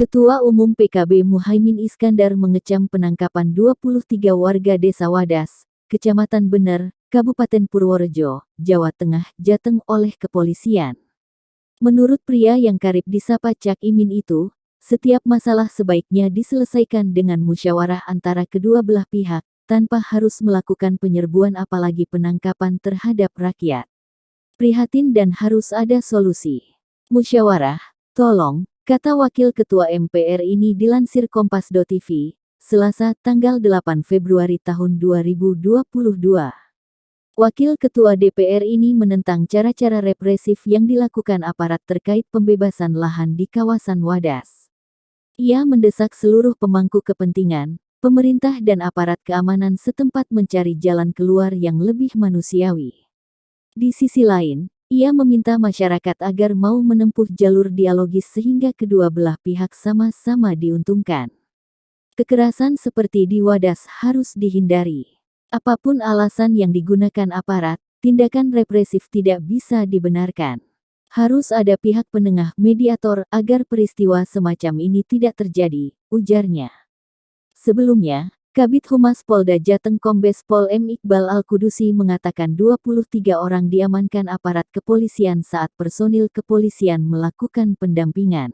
Ketua Umum PKB Muhaimin Iskandar mengecam penangkapan 23 warga Desa Wadas, Kecamatan Bener, Kabupaten Purworejo, Jawa Tengah, Jateng oleh kepolisian. Menurut pria yang karib disapa Cak Imin itu, setiap masalah sebaiknya diselesaikan dengan musyawarah antara kedua belah pihak, tanpa harus melakukan penyerbuan apalagi penangkapan terhadap rakyat. Prihatin dan harus ada solusi. Musyawarah, tolong, kata Wakil Ketua MPR ini dilansir Kompas.tv, Selasa tanggal 8 Februari tahun 2022. Wakil Ketua DPR ini menentang cara-cara represif yang dilakukan aparat terkait pembebasan lahan di kawasan Wadas. Ia mendesak seluruh pemangku kepentingan, pemerintah dan aparat keamanan setempat mencari jalan keluar yang lebih manusiawi. Di sisi lain, ia meminta masyarakat agar mau menempuh jalur dialogis sehingga kedua belah pihak sama-sama diuntungkan. Kekerasan seperti di Wadas harus dihindari. Apapun alasan yang digunakan aparat, tindakan represif tidak bisa dibenarkan. Harus ada pihak penengah mediator agar peristiwa semacam ini tidak terjadi, ujarnya. Sebelumnya, Kabid Humas Polda Jateng Kombes Pol M. Iqbal Al-Kudusi mengatakan 23 orang diamankan aparat kepolisian saat personil kepolisian melakukan pendampingan.